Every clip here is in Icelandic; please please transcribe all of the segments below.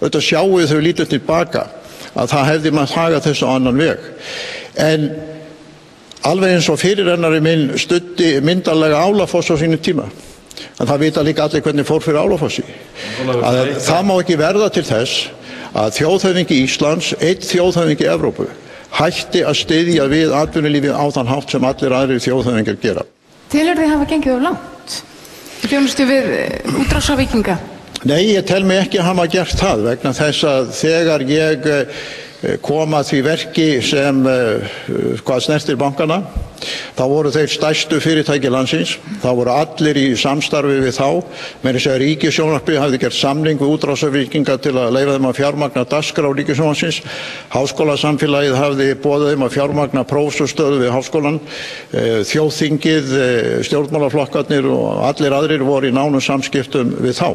Auðvitað sjáum við þau lítum tilbaka að það hefði maður hagað þessu á annan veg. En alveg eins og fyrirrennari minn studdi myndarlega Álafoss á sínum tíma. En það vita líka allir hvernig fór fyrir Álafossi. Það má ekki verða til þess að þjóðhöfðingi Íslands, einn þjóðhöfðingi Evrópu, hætti að styðja við atvinnulífið á þann hátt sem allir aðrir þjóðhöfðingjar gera. Telur þið hafa gengið of langt í þjónustu við útrásarvíkinga? Nei, ég tel mig ekki að hafa gert það vegna þess að þegar ég kom að því verki sem hvað snertir bankana, þá voru þeir stærstu fyrirtæki landsins, þá voru allir í samstarfi við þá, meira að segja Ríkissjónvarpið hafði gert samning við útrásarvíkinga til að leyfa þeim að fjármagna dagskrá Ríkissjónvarpsins, háskólasamfélagið hafði boðið þeim að fjármagna prófstöðu við háskólan, þjóðþingið, stjórnmálaflokkarnir og allir aðrir voru í nánum samskiptum við þá.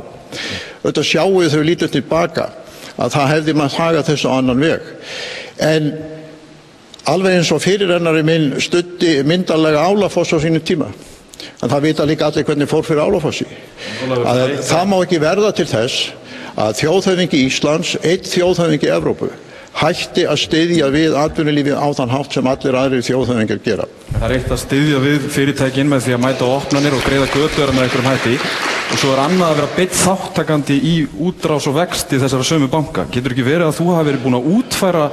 Auðvitað sjáum við þau lítum tilbaka að það hefði maður hagað þessu á annan veg. En alveg eins og fyrirrennari minn studdi myndarlega Álafoss á sínum tíma. En það vita líka allir hvernig fór fyrir Álafossi. Það má ekki verða til þess að þjóðhöfðingi Íslands, einn þjóðhöfðingi Evrópu, hætti að styðja við atvinnulífið á þann hátt sem allir aðrir þjóðhöfðingjar gera. Það er eitt að styðja við fyrirtækin með því að mæta á opnanir og greiða götur með einhverjum hætti. Og svo er annað að vera beinn þáttakandi í útrás og vexti þessara sömu banka. Getur ekki verið að þú hafi verið búin að útfæra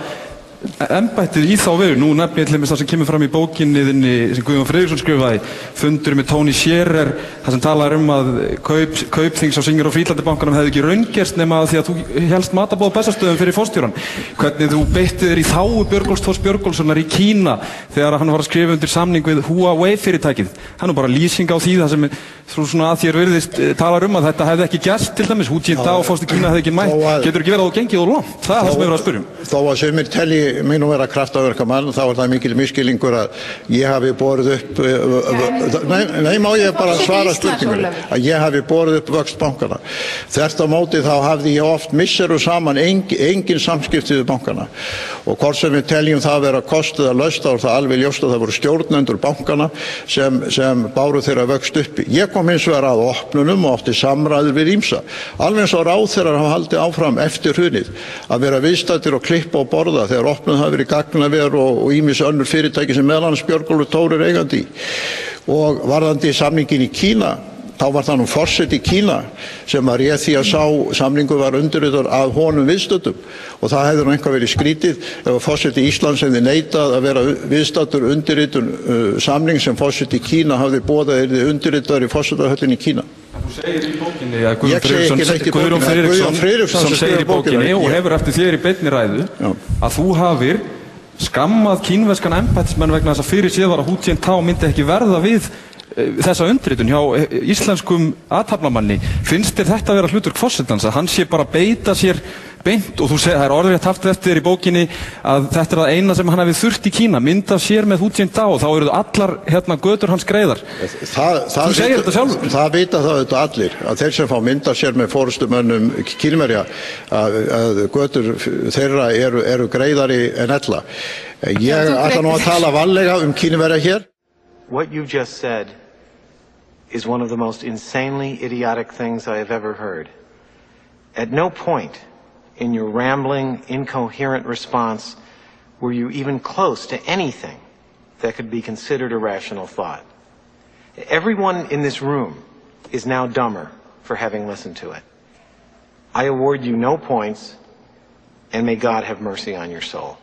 embættið í þá veru? Nú nefni ég til dæmis það sem kemur fram í bókinni þinni sem Guðjón Friðriksson skrifaði, fundur með Tony Scherer, það sem talar að kaupþings á Singer og Frídlandsbankanum hefði ekki raungerst nema því að þú helst matarboð á Bessastöðum fyrir forstjórann. Hvernig þú beittið þér í þágu Björgólfs Thors Björgólfssonar í Kína þegar hann var að skrifa undir samning við Huawei fyrirtækið. Það er nú bara lýsing á því það sem svona að þér virðist talar að þetta hefði ekki gerst til dæmis. Hu Jintao fórstu Kína hefði ekki mætt. Getur ekki verið að þú gengið of langt? Það er það sem ég verið að spyrja. Þó að sumir telji mig nú vera kraftaverkamann, þá er það mikil misskilningur að ég hafi borið upp nei, má ég bara svara spurningunni að ég hafi borið upp vöxt bankana. Þvert á móti þá hafði ég oft misseru saman engin samskipti við bankana og hvort sem við teljum það vera kostið að laust þá er það alveg ljóst að það voru stjórnendur bankana sem báru þeirra vöxt uppi. Ég kom hins vegar að opnunum og átti samræður við ýmsa. Alveg eins og ráðherrar hafa haldið áfram eftir hrunið að vera viðstaddir og klippa og borða þegar opnun hafi verið gagnaver og ýmis önnur fyrirtæki sem meðal annars Björgólfur Thor er eigandi í. Og varðandi samningin í Kína, þá var það nú forseti Kína sem var réð því að sá samningu var undirritaður að honum viðstöddum og það hefði nú eitthvað verið skrítið ef forseti Íslands hefði neitað að vera viðstaddur undirritun samning sem forseti Kína hafði boðað yrði undirritaður í forsetahöllinni í Kína. Þú segir í bókinni að Guðjón Friðriksson segir í bókinni og hefur eftir þér í beinni ræðu að þú hafir skammað kínverskan embættismenn vegna þess að fyrir séð var að Hu Jintao myndi ekki verða við þessa undirritun hjá íslenskum athafnamanni. Finnst þér þetta að vera hlutverk forsetans að hann sé bara beita sér beint og þú segir, það er orðrétt haft eftir þér í bókinni að þetta er það eina sem hann hefði þurft í Kína, mynda sér með Hu Jintao og þá eru allar götur hans greiðar. Þú segir þetta sjálfur. Það vita það auðvitað allir, að þeir sem fá mynda sér með forystumönnum Kínverja að götur þeirra eru greiðari en ella. Ég ætla nú að tala varlega Kínverja hér. What you just said is one of the most insanely idiotic things I have ever heard. At no point in your rambling, incoherent response were you even close to anything that could be considered a rational thought. Everyone in this room is now dumber for having listened to it. I award you no points, and may God have mercy on your soul.